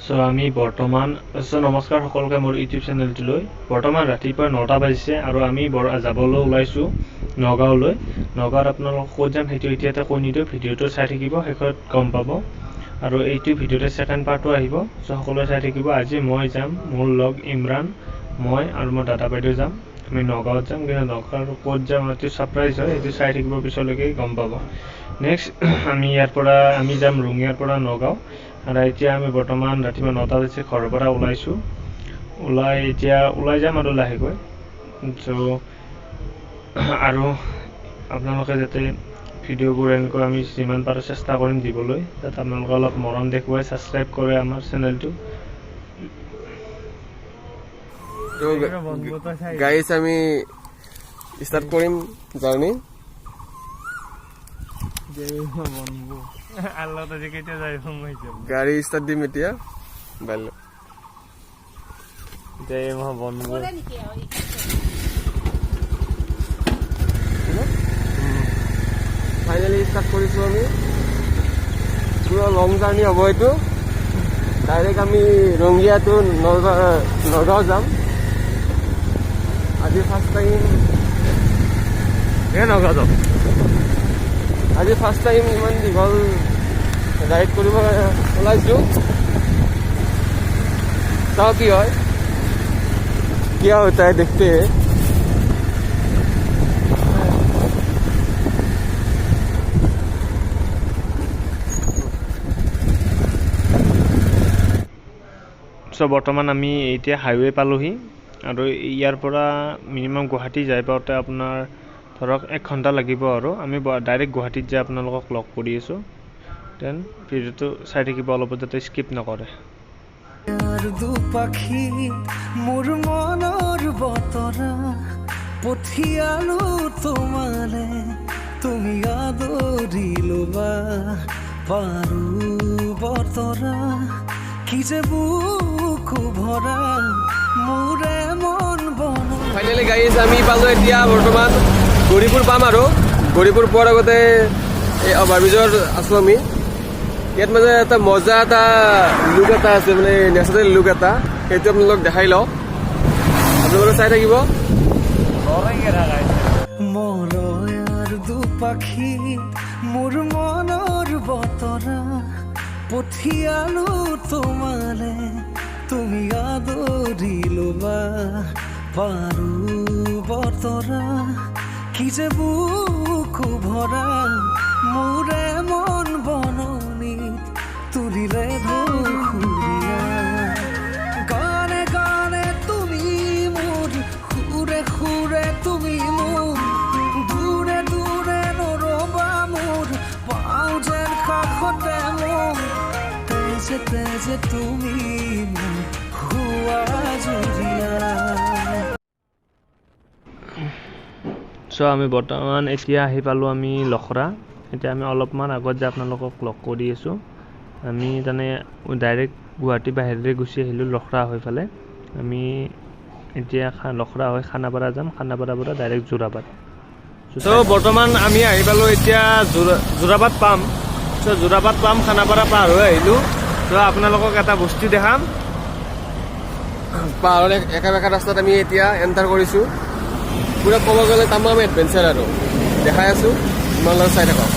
So আমি বৰ্তমান নমস্কাৰ সকলোকে মোৰ ইউটিউব চেনেলটোলৈ বৰ্তমান ৰাতিপুৱা 9টা বাজিছে আৰু আমি যাবলৈ ওলাইছোঁ নগাঁৱলৈ নগাঁৱত আপোনালোক ক'ত যাম সেইটো এতিয়াতে কৈ নিদিওঁ ভিডিঅ'টো চাই থাকিব শেষত গম পাব আৰু এইটো ভিডিঅ'তে ছেকেণ্ড পাৰ্টটো আহিব সো সকলোৱে চাই থাকিব আজি মই যাম মোৰ লগ ইমৰান মই আৰু মোৰ দাদা বাইদেউ যাম আমি নগাঁৱত যাম কিন্তু নগাঁৱৰ ক'ত যাম এইটো সাৰপ্ৰাইজ হয় এইটো চাই থাকিব পিছলৈকে গম পাব নেক্সট আমি ইয়াৰ পৰা আমি যাম ৰঙিয়াৰ পৰা নগাঁও আৰু এতিয়া আমি বৰ্তমান ৰাতিপুৱা 9টা বাজিছে ঘৰৰ পৰা ওলাইছোঁ ওলাই যাম আৰু লাহেকৈ সো আৰু আপোনালোকে যাতে ভিডিঅ'বোৰ এনেকৈ আমি যিমান পাৰোঁ চেষ্টা কৰিম দিবলৈ যাতে আপোনালোকে অলপ মৰম দেখুৱাই ছাবস্ক্ৰাইব কৰে আমাৰ চেনেলটো তো গাইস আমি স্টাৰ্ট কৰিম জাৰ্নি গাড়ি স্টাৰ্ট দিম এতিয়া বাইল জয় মা বনবো ফাইনালি স্টাৰ্ট কৰিছো আমি পুরো লং জার্নি হব এইটো ডাইরেক্ট আমি রঙ্গিয়া টু নগাঁও যাম আজি ফার্স্ট টাইম নগাঁও যাম আজি ফার্স্ট টাইম ইমান দীঘল রাইড কৰিব ওলাইছোঁ চাও কি হয় क्या होता है देखते हैं সো বৰ্তমান আমি এতিয়া হাইৱে পালোহি আৰু ইয়াৰ পৰা মিনিমাম গুৱাহাটী যাই পাওঁতে আপোনাৰ ধৰক 1 ঘণ্টা লাগিব আৰু আমি ডাইৰেক্ট গুৱাহাটীত যাই আপোনালোকক লগ কৰি আছোঁ দেন ভিডিঅ'টো চাই থাকিব অলপ যাতে স্কিপ নকৰে পাখি মোৰ মনৰ বতৰা পঠিয়ালো তোমালে তুমি আদৰি লবা পাৰো বতৰা কি যে বুকু ভৰা মোৰে মন বন ফাইনালি গাইজ আমি পালো এতিয়া বৰ্তমান গৌৰীপুৰ পাম আৰু গৌৰীপুৰ পোৱাৰ আগতে এই অভাৰব্ৰিজৰ আছোঁ আমি ইয়াত মানে এটা মজা এটা লুক এটা আছে মানে নেচাৰেল লুক এটা সেইটো আপোনালোক দেখাই লওঁ আপোনালোকে চাই থাকিব মৰয়াৰ দুপাখি মোৰ মনৰ বতৰা পঠিয়ালো তোমালে তুমি আদৰি লবা পাৰো বতৰা কি যে বুকু ভৰা মোৰে মন বননিত তুলিলে ধুৰীয়া গানে গানে তুমি মোৰ সুৰে সুৰে তুমি মোৰ দূৰে দূৰে নৰবা মোৰ পাওঁ যেন কাষতে মোৰ তেজে তেজে তুমি মোৰ হুৱা জুৰিয়া সো আমি বৰ্তমান এতিয়া আহি পালোঁ আমি লখৰা এতিয়া আমি অলপমান আগত যে আপোনালোকক লগ কৰি আছোঁ আমি তানে ডাইৰেক্ট গুৱাহাটী বাহিৰেৰে গুচি আহিলোঁ লখৰা হৈ ফালে আমি এতিয়া লখৰা হৈ খানাপাৰা যাম খানাপাৰাৰ পৰা ডাইৰেক্ট যোৰাবাট সো বৰ্তমান আমি আহি পালোঁ এতিয়া যোৰাবাট পাম সো যোৰাবাট পাম খানাপাৰা পাৰ হৈ আহিলোঁ সো আপোনালোকক এটা বস্তু দেখাম পাহাৰৰ একা বেকা ৰাস্তাত আমি এতিয়া এণ্টাৰ কৰিছোঁ পুৰা ক'ব গ'লে তামাম এডভেঞ্চাৰ আৰু দেখাই আছোঁ তোমালোকে চাই থাকক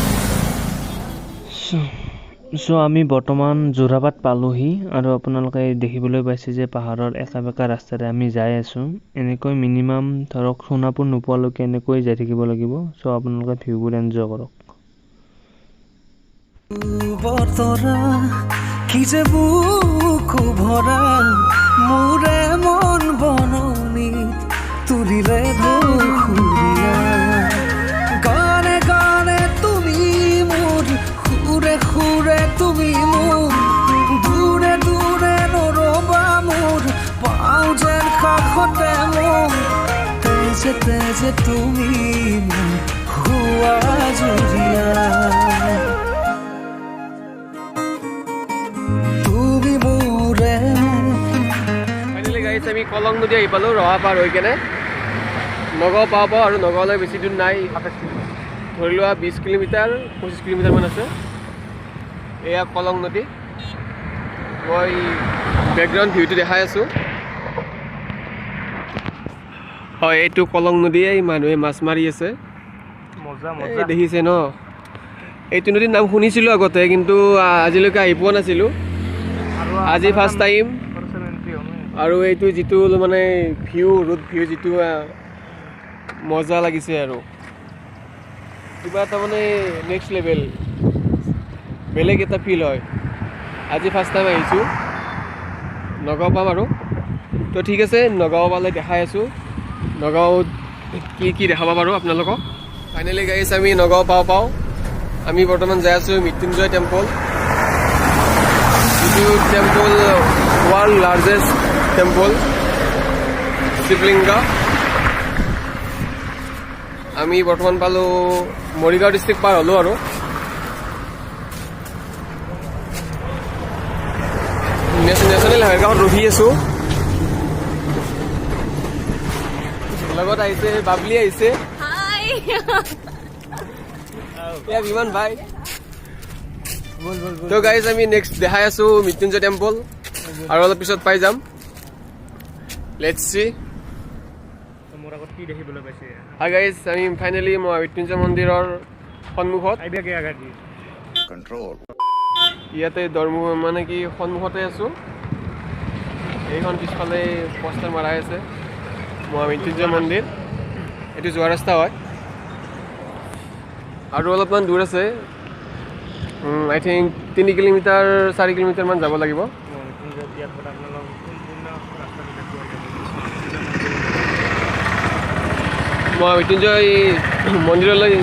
সো আমি বৰ্তমান যোৰাবাট পালোহি আৰু আপোনালোকে দেখিবলৈ পাইছে যে পাহাৰৰ একা বেকা ৰাস্তাৰে আমি যাই আছোঁ এনেকৈ মিনিমাম ধৰক সোণাপুৰ নোপোৱালৈকে এনেকৈ যাই থাকিব লাগিব সো আপোনালোকে ভিউবোৰ এনজয় কৰক বতৰা কি যে বুকু ভৰা মোৰে মন বননিত তুলিলে ধুৰীয়া গানে গানে তুমি মোৰ সুৰে সুৰে তুমি মোৰ দূৰে দূৰে নৰবা মোৰ পাওঁ যেন কাষতে মোৰ তেজে তেজে তুমি মোৰ হুৱা জুৰিয়া তুমি মোৰে ফাইনেলি গাইজ আমি কলং নদী আহি পালোঁ ৰহা পাৰ হৈ কেনে নগাঁও পাওঁ আৰু নগাঁৱলৈ বেছি দূৰ নাই ধৰি লোৱা 20 কিলোমিটাৰ 25 কিলোমিটাৰমান আছে এয়া কলং নদী মই বেকগ্ৰাউণ্ড ভিউটো দেখাই আছোঁ। হয়, এইটো কলং নদী। এই মানুহে মাছ মাৰি আছে, মজা এই দেখিছে ন? এইটো নদীৰ নাম শুনিছিলোঁ আগতে, কিন্তু আজিলৈকে আহি পোৱা নাছিলোঁ। আজি ফাৰ্ষ্ট টাইম। আৰু এইটো যিটো মানে ভিউ, ৰোড ভিউ যিটো মজা লাগিছে আৰু কিবা এটা মানে নেক্সট লেভেল, বেলেগ এটা ফিল হয়। আজি ফাৰ্ষ্ট টাইম আহিছোঁ, নগাঁও পাম আৰু তো ঠিক আছে, নগাঁও পালে দেখাই আছোঁ নগাঁৱত কি দেখাব পাৰোঁ আপোনালোকক। ফাইনেলি গাইছ আমি নগাঁও পাওঁ। আমি বৰ্তমান যাই আছোঁ মৃত্যুঞ্জয় টেম্পল, যিটো টেম্পল ৱৰ্ল্ড লাৰ্জেষ্ট টেম্পল, শিৱলিংগ। আমি বৰ্তমান পালোঁ মৰিগাঁও ডিষ্ট্ৰিক্ট পাৰ হ'লোঁ আৰু নেশ্যনেল হাইৱে কাষত ৰখি আছোঁ। লগত আহিছে বাবলি, আহিছে বিমান ভাই। তো গাইজ আমি নেক্সট দেখাই আছোঁ মৃত্যুঞ্জয় টেম্পল, আৰু অলপ পিছত পাই যাম। Let's C. মোৰ আগত কি দেখিবলৈ পাইছে? হাই গাইজ, আমি ফাইনেলি মৃত্যুঞ্জয় মন্দিৰৰ সন্মুখত, ইয়াতে মানে কি সন্মুখতে আছোঁ। এইখন পিছফালে পষ্টাৰ মাৰাই আছে মৃত্যুঞ্জয় মন্দিৰ। এইটো যোৱা ৰাস্তা হয়, আৰু অলপমান দূৰ আছে। আই থিংক 3 কিলোমিটাৰ 4 কিলোমিটাৰমান যাব লাগিব। মৃত্যুঞ্জয় মন্দিৰলৈ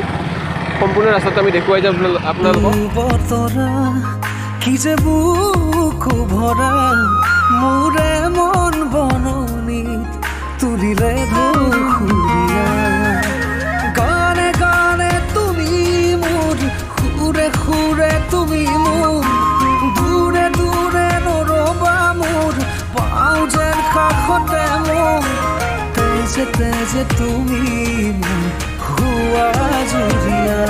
সম্পূৰ্ণ ৰাস্তাটো আমি দেখুৱাই যাম আপোনালোকক। বতৰা কি যে বুকু ভৰা, মোৰে মন বননিত তুলিলে ধুৰীয়া। গানে গানে তুমি মোৰ, সুৰে সুৰে তুমি মোৰ, দূৰে দূৰে নৰবা মোৰ, পাওঁ যেন কাষতে মোৰ, তেজে তেজে তুমি মোৰ হোৱা জুৰীয়া।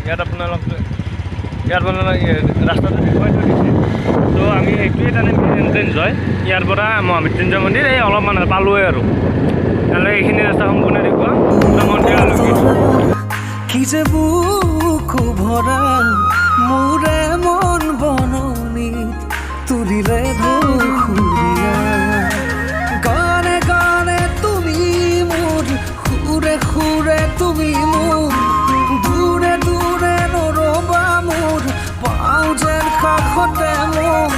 ইয়াত আপোনালোক ৰাস্তাটো দেখুৱাই থৈ দিছে। তো আমি এইটোৱে তাৰমানে মেইন এণ্ট্ৰেঞ্চ হয় ইয়াৰ পৰা মহামৃত্যুঞ্জয় মন্দিৰ। এই অলপমান পালোৱে আৰু এইখিনি ৰাস্তা সম্পূৰ্ণ দেখুৱা মন্দিৰলৈকে। কি যে বুকু ভৰা, মোৰে মন বননিত তুলিলে ধুৰীয়া। গানে গানে তুমি মোৰ, সুৰে সুৰে তুমি মোৰ, দূৰে দূৰে নৰবা মোৰ, পাওঁ যেন কাষতে মোৰ,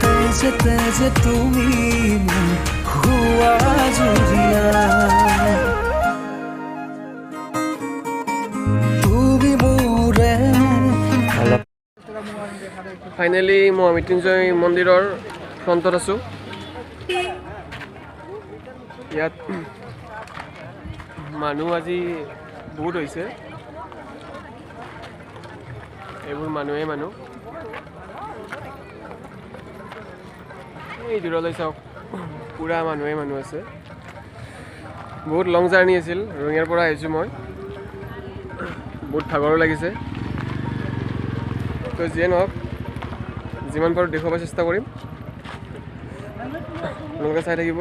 তেজে তেজে তুমি মোৰ হোৱা জুৰীয়া। তুমি মোৰে ফাইনেলি মৃত্যুঞ্জয় মন্দিৰৰ ফ্ৰণ্টত আছোঁ। ইয়াত মানুহ আজি বহুত হৈছে, এইবোৰ মানুহ। এই দূৰলৈ চাওক, পূৰা মানুহ আছে। বহুত লং জাৰ্ণি আছিল, ৰঙিয়াৰ পৰা আহিছোঁ মই, বহুত ভাগৰো লাগিছে। তো যিয়ে নহওক, যিমান পাৰোঁ দেখুৱাব চেষ্টা কৰিম, আপোনালোকে চাই থাকিব।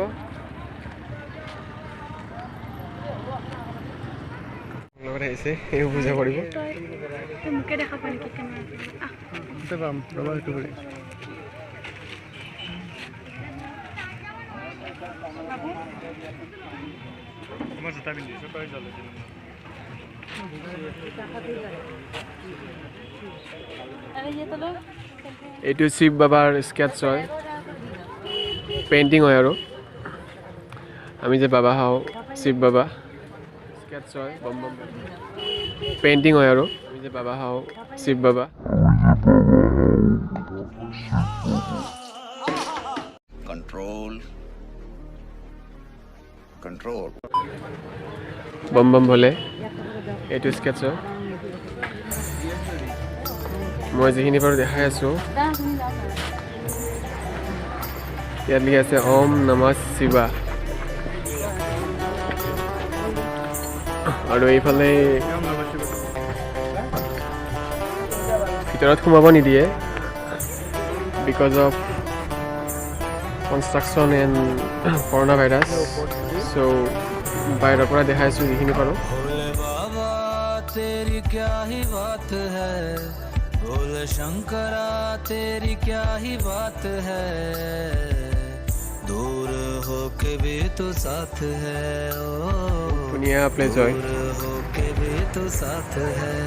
লগত আহিছে, সেইবোৰ পূজা কৰিব। মোকে দেখা পাই নেকি তোমাৰ জোতা পিন্ধিছো তই জ্বলে। এইটো শিৱ বাবাৰ স্কেটছ হয়, পেইণ্টিং হয়। আৰু আমি যে বাবা খাওঁ, শিৱ বাবা স্কেটছ হয়, বম বম পেইণ্টিং হয়। আৰু আমি যে বাবা খাওঁ, শিৱ বাবা। Control. বম বম ভলে, এইটো স্কেটছ হয়। মই যিখিনি বাৰু দেখাই আছোঁ, ইয়াত লিখি আছে ওম নমঃ শিৱা। আৰু এইফালে ভিতৰত সোমাব নিদিয়ে because of construction and corona virus চ' বাহিৰৰ পৰা দেখাইছোঁ যিখিনি পাৰোঁ तेरी क्या ही बात है भोले शंकरा तेरी क्या ही बात है दूर होके भी तो साथ है ओ ধুনীয়া প্লেচ হয় दूर होके भी तो साथ है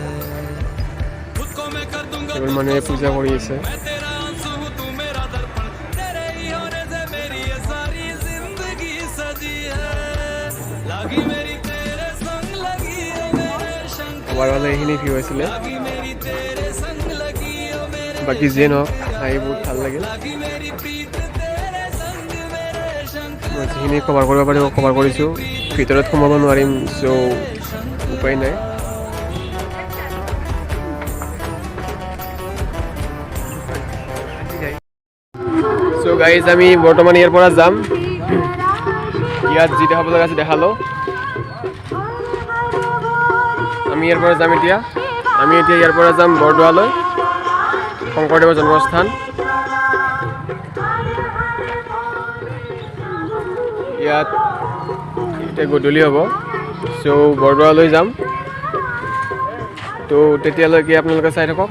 खुद को मैं कर दूंगा এইবোৰ মানুহে পূজা কৰি আছে मैं तेरा आंसू हूँ तू मेरा दर्पण तेरे ही होने से मेरी ये सारी जिंदगी सजी है लगी मेरी तेरे संग लगी है मेरे शंकर আমাৰ মানে এইখিনি ভিউ আছিলে लगी मेरी तेरे संग लगी है मेरे বাকী যিয়ে নহওক আহি বহুত ভাল লাগিল लगी मेरी प्रीत तेरे संग मेरे शंकर মই যিখিনি কভাৰ কৰিব পাৰিব কভাৰ কৰিছোঁ ভিতৰত সোমাব নোৱাৰিম চ' উপায় নাই চ' গাইজ আমি বৰ্তমান ইয়াৰ পৰা যাম ইয়াত যি দেখাব লগা আছে দেখালোঁ আমি ইয়াৰ পৰা যাম এতিয়া আমি এতিয়া ইয়াৰ পৰা যাম বৰদোৱালৈ শংকৰদেৱৰ জন্মস্থান ইয়াত এতিয়া গধূলি হ'ব চ' বৰদোৱালৈ যাম তো তেতিয়ালৈকে আপোনালোকে চাই থাকক